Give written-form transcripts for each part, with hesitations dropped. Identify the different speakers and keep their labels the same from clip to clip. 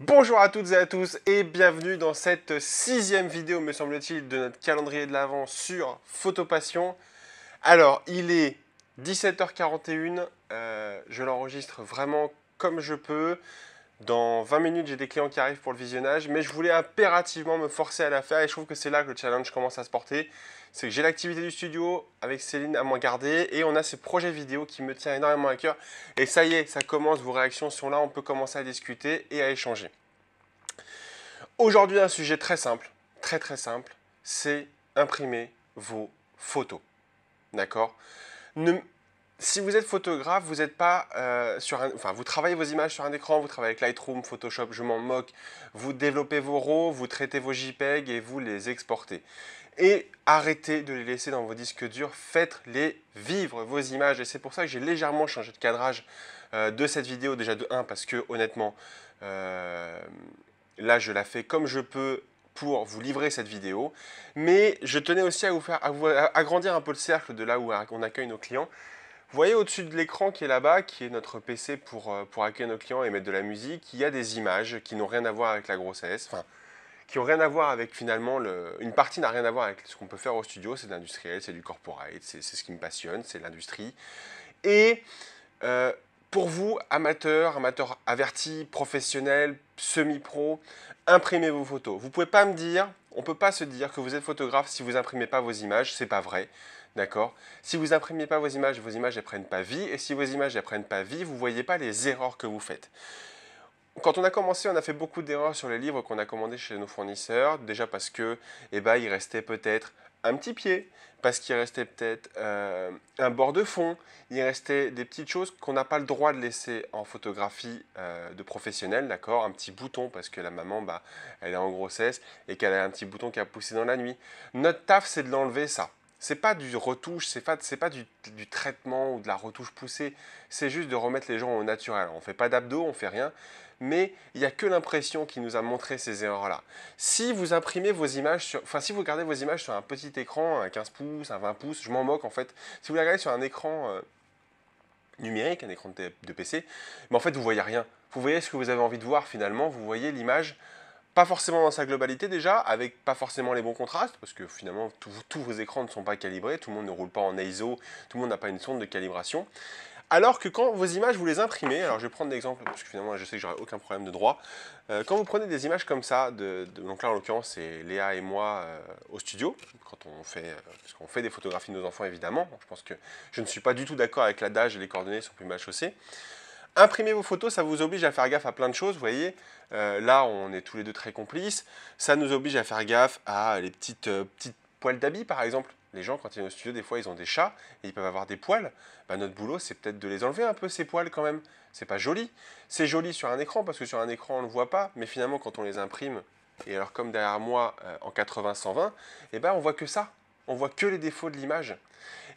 Speaker 1: Bonjour à toutes et à tous et bienvenue dans cette sixième vidéo, me semble-t-il, de notre calendrier de l'Avent sur Photopassion. Alors, il est 17h41, je l'enregistre vraiment comme je peux. Dans 20 minutes, j'ai des clients qui arrivent pour le visionnage, mais je voulais impérativement me forcer à la faire et je trouve que c'est là que le challenge commence à se porter. C'est que j'ai l'activité du studio avec Céline à moins garder et on a ce projet vidéo qui me tient énormément à cœur. Et ça y est, ça commence, vos réactions sont là, on peut commencer à discuter et à échanger. Aujourd'hui, un sujet très simple, très simple, c'est imprimer vos photos. D'accord. Ne- Si vous êtes photographe, vous n'êtes pas sur un... Enfin, vous travaillez vos images sur un écran, vous travaillez avec Lightroom, Photoshop, je m'en moque. Vous développez vos RAW, vous traitez vos JPEG et vous les exportez. Et arrêtez de les laisser dans vos disques durs, faites-les vivre, vos images. Et c'est pour ça que j'ai légèrement changé de cadrage de cette vidéo, déjà de 1, parce que honnêtement, euh, là je la fais comme je peux pour vous livrer cette vidéo. Mais je tenais aussi à vous faire à agrandir un peu le cercle de là où on accueille nos clients. Vous voyez au-dessus de l'écran qui est là-bas, qui est notre PC pour accueillir nos clients et mettre de la musique, il y a des images qui n'ont rien à voir avec la grossesse, enfin, qui n'ont rien à voir avec finalement, une partie n'a rien à voir avec ce qu'on peut faire au studio, c'est de l'industriel, c'est du corporate, c'est ce qui me passionne, c'est l'industrie. Et euh, pour vous, amateurs avertis, professionnels, semi-pro, imprimez vos photos. Vous ne pouvez pas me dire, on ne peut pas se dire que vous êtes photographe si vous n'imprimez pas vos images, c'est pas vrai. D'accord. Si vous n'imprimez pas vos images ne prennent pas vie. Et si vos images ne prennent pas vie, vous ne voyez pas les erreurs que vous faites. Quand on a commencé, on a fait beaucoup d'erreurs sur les livres qu'on a commandés chez nos fournisseurs. Déjà parce que, eh ben, il restait peut-être un petit pied, parce qu'il restait peut-être un bord de fond, il restait des petites choses qu'on n'a pas le droit de laisser en photographie de professionnel, d'accord. Un petit bouton parce que la maman, bah, elle est en grossesse et qu'elle a un petit bouton qui a poussé dans la nuit. Notre taf, c'est de l'enlever ça. C'est pas du retouche, c'est pas du traitement ou de la retouche poussée. C'est juste de remettre les gens au naturel. On ne fait pas d'abdos, on fait rien mais il n'y a que l'impression qui nous a montré ces erreurs-là. Si vous imprimez vos images, si vous regardez vos images sur un petit écran, un 15 pouces, un 20 pouces, je m'en moque en fait, si vous les regardez sur un écran numérique, un écran de PC, mais en fait vous voyez rien. Vous voyez ce que vous avez envie de voir finalement, vous voyez l'image, pas forcément dans sa globalité déjà, avec pas forcément les bons contrastes, parce que finalement tous vos écrans ne sont pas calibrés, tout le monde ne roule pas en ISO, tout le monde n'a pas une sonde de calibration. Alors que quand vos images, vous les imprimez, alors je vais prendre l'exemple, parce que finalement je sais que j'aurai aucun problème de droit, quand vous prenez des images comme ça, donc là en l'occurrence c'est Léa et moi au studio, quand on fait, parce qu'on fait des photographies de nos enfants évidemment, donc je pense que je ne suis pas du tout d'accord avec l'adage et les coordonnées sont plus mal chaussées. Imprimer vos photos, ça vous oblige à faire gaffe à plein de choses, vous voyez. Là, on est tous les deux très complices. Ça nous oblige à faire gaffe à les petites poils d'habits, par exemple. Les gens, quand ils sont au studio, des fois, ils ont des chats et ils peuvent avoir des poils. Bah, notre boulot, c'est peut-être de les enlever un peu, ces poils, quand même. C'est pas joli. C'est joli sur un écran, parce que sur un écran, on ne le voit pas. Mais finalement, quand on les imprime, et alors comme derrière moi, en 80-120, eh ben, on voit que ça. On voit que les défauts de l'image.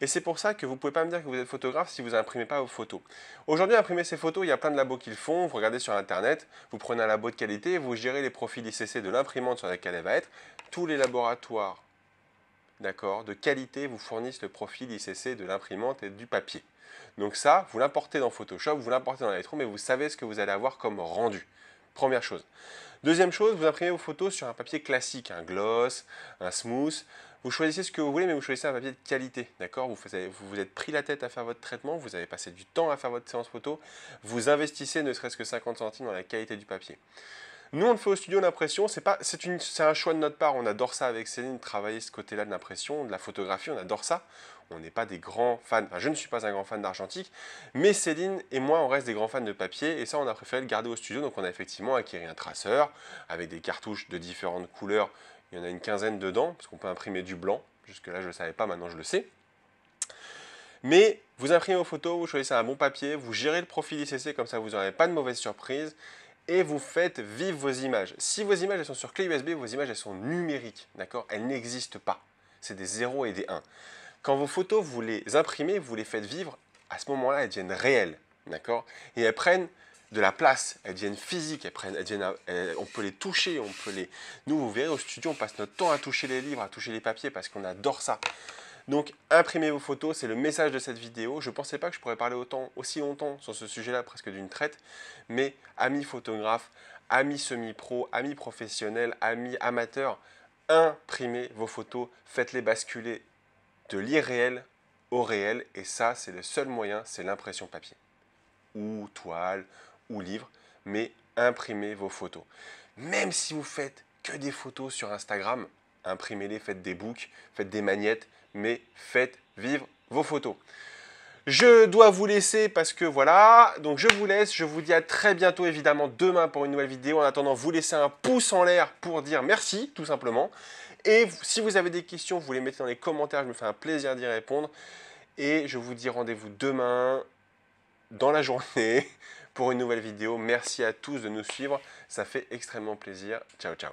Speaker 1: Et c'est pour ça que vous ne pouvez pas me dire que vous êtes photographe si vous n'imprimez pas vos photos. Aujourd'hui, imprimer ces photos, il y a plein de labos qui le font. Vous regardez sur Internet, vous prenez un labo de qualité, vous gérez les profils ICC de l'imprimante sur laquelle elle va être. Tous les laboratoires de qualité vous fournissent le profil ICC de l'imprimante et du papier. Donc ça, vous l'importez dans Photoshop, vous l'importez dans Lightroom et vous savez ce que vous allez avoir comme rendu. Première chose. Deuxième chose, vous imprimez vos photos sur un papier classique, un gloss, un smooth. Vous choisissez ce que vous voulez, mais vous choisissez un papier de qualité, d'accord. Vous vous êtes pris la tête à faire votre traitement, vous avez passé du temps à faire votre séance photo, vous investissez ne serait-ce que 50 centimes dans la qualité du papier. Nous, on le fait au studio d'impression, c'est un choix de notre part, on adore ça avec Céline, travailler ce côté-là de l'impression, de la photographie, on adore ça. On n'est pas des grands fans, enfin je ne suis pas un grand fan d'argentique, mais Céline et moi, on reste des grands fans de papier, et ça, on a préféré le garder au studio, donc on a effectivement acquis un traceur, avec des cartouches de différentes couleurs, il y en a une quinzaine dedans, parce qu'on peut imprimer du blanc, jusque-là je ne le savais pas, maintenant je le sais. Mais vous imprimez vos photos, vous choisissez un bon papier, vous gérez le profil ICC, comme ça vous n'aurez pas de mauvaise surprise, et vous faites vivre vos images. Si vos images elles sont sur clé USB, vos images elles sont numériques, d'accord. Elles n'existent pas. C'est des 0 et des 1. Quand vos photos, vous les imprimez, vous les faites vivre, à ce moment-là, elles deviennent réelles, d'accord. Et elles prennent de la place, elles deviennent physiques, on peut les toucher, Nous, vous verrez, au studio, on passe notre temps à toucher les livres, à toucher les papiers, parce qu'on adore ça. Donc, imprimez vos photos, c'est le message de cette vidéo. Je ne pensais pas que je pourrais parler aussi longtemps sur ce sujet-là, presque d'une traite. Mais, amis photographes, amis semi-pro, amis professionnels, amis amateurs, imprimez vos photos, faites-les basculer de l'irréel au réel. Et ça, c'est le seul moyen, c'est l'impression papier. Ou toile, ou livre, mais imprimez vos photos. Même si vous faites que des photos sur Instagram, imprimez-les, faites des books, faites des magnettes, mais faites vivre vos photos. Je dois vous laisser parce que voilà, donc je vous laisse, je vous dis à très bientôt évidemment demain pour une nouvelle vidéo. En attendant, vous laissez un pouce en l'air pour dire merci tout simplement. Et si vous avez des questions, vous les mettez dans les commentaires, je me fais un plaisir d'y répondre. Et je vous dis rendez-vous demain dans la journée pour une nouvelle vidéo. Merci à tous de nous suivre, ça fait extrêmement plaisir. Ciao, ciao.